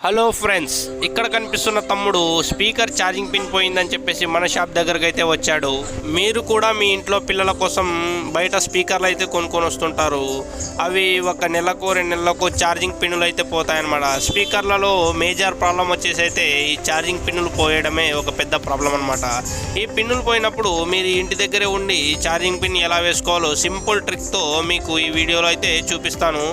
Hello friends, ఇక్కడ కనిపిస్తున్న తమ్ముడు స్పీకర్ ఛార్జింగ్ పిన్ పోయిందని చెప్పేసి మన షాప్ దగ్గరకు అయితే వచ్చాడు. మీరు కూడా మీ ఇంట్లో పిల్లల కోసం బయట స్పీకర్లు అయితే కొనుక్కొని వస్తుంటారు. అవి ఒక నెలకు 2 నెలలకు ఛార్జింగ్ పిన్నులు అయితే పోతాయన్నమాట. స్పీకర్లలో మేజర్ ప్రాబ్లం వచ్చేసి అయితే ఈ ఛార్జింగ్ పిన్నులు పోయడమే ఒక పెద్ద ప్రాబ్లం అనమాట. ఈ పిన్నులు పోయినప్పుడు మీరు ఇంటి దగ్గరే ఉండి ఛార్జింగ్ పిన్ ఎలా వేసుకోవాలో సింపుల్ ట్రిక్తో మీకు ఈ వీడియోలో అయితే చూపిస్తాను.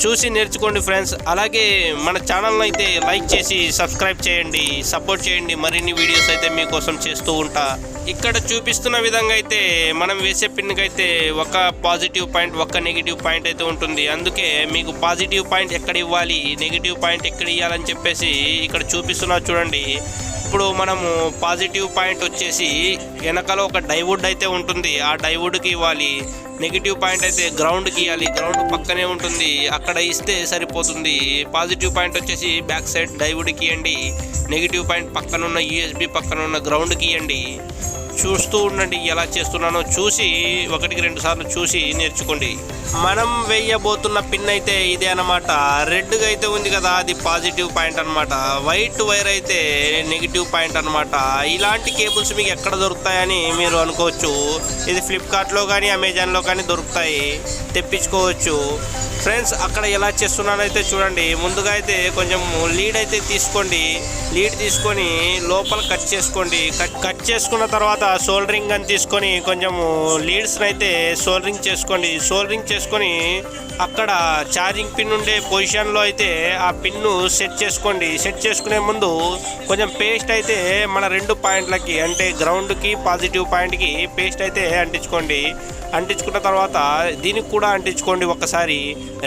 చూసి నేర్చుకోండి ఫ్రెండ్స్. అలాగే మన ఛానల్ అయితే లైక్ చేసి సబ్స్క్రైబ్ చేయండి, సపోర్ట్ చేయండి. మరిన్ని వీడియోస్ అయితే మీకోసం చేస్తూ ఉంటా. ఇక్కడ చూపిస్తున్న విధంగా అయితే మనం వేసే పిన్కి అయితే ఒక పాజిటివ్ పాయింట్, ఒక నెగిటివ్ పాయింట్ అయితే ఉంటుంది. అందుకే మీకు పాజిటివ్ పాయింట్ ఎక్కడ ఇవ్వాలి, నెగిటివ్ పాయింట్ ఎక్కడ ఇవ్వాలని చెప్పేసి ఇక్కడ చూపిస్తున్నా చూడండి. ఇప్పుడు మనము పాజిటివ్ పాయింట్ వచ్చేసి వెనకాల ఒక డైవుడ్ అయితే ఉంటుంది, ఆ డైవుడ్కి ఇవ్వాలి. నెగిటివ్ పాయింట్ అయితే గ్రౌండ్కి ఇవ్వాలి, గ్రౌండ్ పక్కనే ఉంటుంది, అక్కడ ఇస్తే సరిపోతుంది. పాజిటివ్ పాయింట్ వచ్చేసి బ్యాక్ సైడ్ డైవుడ్కి ఇవ్వండి, నెగిటివ్ పాయింట్ పక్కనున్న యూఎస్బి పక్కనున్న గ్రౌండ్కి ఇవ్వండి. చూస్తూ ఉండండి ఎలా చేస్తున్నానో. చూసి 1-2 సార్లు చూసి నేర్చుకోండి. మనం వేయబోతున్న పిన్ అయితే ఇదే అనమాట. రెడ్గా అయితే ఉంది కదా, అది పాజిటివ్ పాయింట్ అనమాట. వైట్ వైర్ అయితే నెగిటివ్ పాయింట్ అనమాట. ఇలాంటి కేబుల్స్ మీకు ఎక్కడ దొరుకుతాయని మీరు అనుకోవచ్చు. ఇది ఫ్లిప్కార్ట్లో కానీ అమెజాన్లో కానీ దొరుకుతాయి, తెప్పించుకోవచ్చు ఫ్రెండ్స్. అక్కడ ఎలా చేస్తున్నానైతే చూడండి. ముందుగా అయితే కొంచెం లీడ్ అయితే తీసుకోండి. లీడ్ తీసుకొని లోపల కట్ చేసుకోండి. కట్ చేసుకున్న తర్వాత సోల్డరింగ్ అని తీసుకొని కొంచెం లీడ్స్ని అయితే సోల్డరింగ్ చేసుకోండి. సోల్డరింగ్ చేసుకొని అక్కడ ఛార్జింగ్ పిన్ ఉండే పొజిషన్లో అయితే ఆ పిన్ను సెట్ చేసుకోండి. సెట్ చేసుకునే ముందు కొంచెం పేస్ట్ అయితే మన 2 పాయింట్లకి అంటే గ్రౌండ్కి పాజిటివ్ పాయింట్కి పేస్ట్ అయితే అంటించుకోండి. అంటించుకున్న తర్వాత దీనికి కూడా అంటించుకోండి. ఒకసారి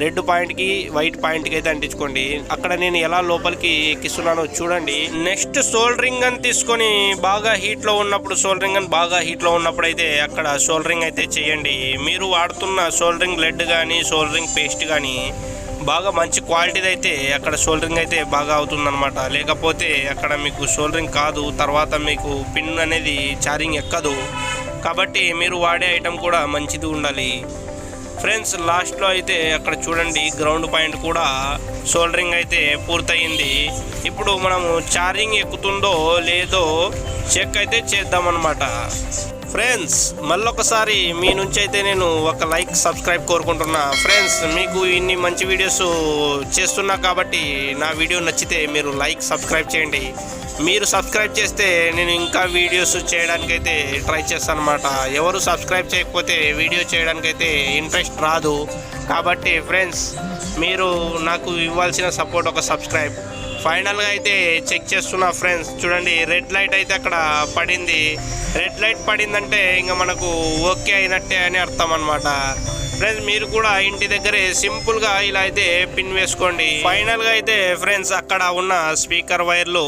రెడ్ పాయింట్కి వైట్ పాయింట్కి అయితే అంటించుకోండి. అక్కడ నేను ఎలా లోపలికి ఎక్కిస్తున్నానో చూడండి. నెక్స్ట్ సోల్డరింగ్ అని తీసుకొని బాగా హీట్లో ఉన్నప్పుడు, సోల్డరింగ్ అని బాగా హీట్లో ఉన్నప్పుడు అయితే అక్కడ సోల్డరింగ్ అయితే చేయండి. మీరు వాడుతున్న సోల్డరింగ్ లెడ్ కానీ సోల్డరింగ్ పేస్ట్ కానీ బాగా మంచి క్వాలిటీది అయితే అక్కడ సోల్డరింగ్ అయితే బాగా అవుతుందన్నమాట. లేకపోతే అక్కడ మీకు సోల్డరింగ్ కాదు, తర్వాత మీకు పిన్ అనేది ఛార్జింగ్ ఎక్కదు. కాబట్టి మీరు వాడే ఐటెం కూడా మంచిది ఉండాలి ఫ్రెండ్స్. లాస్ట్లో అయితే అక్కడ చూడండి గ్రౌండ్ పాయింట్ కూడా సోల్డరింగ్ అయితే పూర్తయింది. ఇప్పుడు మనము ఛార్జింగ్ ఎక్కుతుందో లేదో చెక్ అయితే చేద్దామన్నమాట ఫ్రెండ్స్. మళ్ళొకసారి మీ నుంచి అయితే నేను ఒక లైక్ సబ్స్క్రైబ్ కోరుకుంటున్నా ఫ్రెండ్స్. మీకు ఇన్ని మంచి వీడియోస్ చేస్తున్నా కాబట్టి నా వీడియో నచ్చితే మీరు లైక్ సబ్స్క్రైబ్ చేయండి. మీరు సబ్స్క్రైబ్ చేస్తే నేను ఇంకా వీడియోస్ చేయడానికైతే ట్రై చేస్తాను అనమాట. ఎవరు సబ్స్క్రైబ్ చేయకపోతే వీడియో చేయడానికైతే ఇంట్రెస్ట్ రాదు. కాబట్టి ఫ్రెండ్స్, మీరు నాకు ఇవ్వాల్సిన సపోర్ట్ ఒక సబ్స్క్రైబ్. ఫైనల్గా అయితే చెక్ చేస్తున్నా ఫ్రెండ్స్. చూడండి రెడ్ లైట్ అయితే అక్కడ పడింది. రెడ్ లైట్ పడిందంటే ఇంకా మనకు ఓకే అయినట్టే అని అర్థం అనమాట ఫ్రెండ్స్. మీరు కూడా ఇంటి దగ్గరే సింపుల్గా ఇలా అయితే పిన్ వేసుకోండి. ఫైనల్గా అయితే ఫ్రెండ్స్ అక్కడ ఉన్న స్పీకర్ వైర్లు,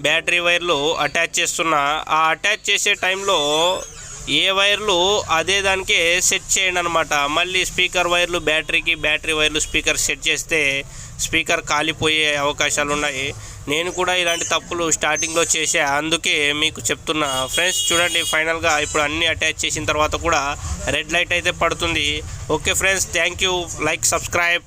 బ్యాటరీ వైర్లు అటాచ్ చేస్తున్నా. ఆ అటాచ్ చేసే టైంలో ఏ వైర్లు అదే దానికే సెట్ చేయండి అనమాట. మళ్ళీ స్పీకర్ వైర్లు బ్యాటరీకి, బ్యాటరీ వైర్లు స్పీకర్ సెట్ చేస్తే స్పీకర్ కాలిపోయే అవకాశాలు ఉన్నాయి. నేను కూడా ఇలాంటి తప్పులు స్టార్టింగ్లో చేసా, అందుకే మీకు చెప్తున్నా ఫ్రెండ్స్. చూడండి ఫైనల్గా ఇప్పుడు అన్నీ అటాచ్ చేసిన తర్వాత కూడా రెడ్ లైట్ అయితే పడుతుంది. Okay friends, thank you. Like subscribe.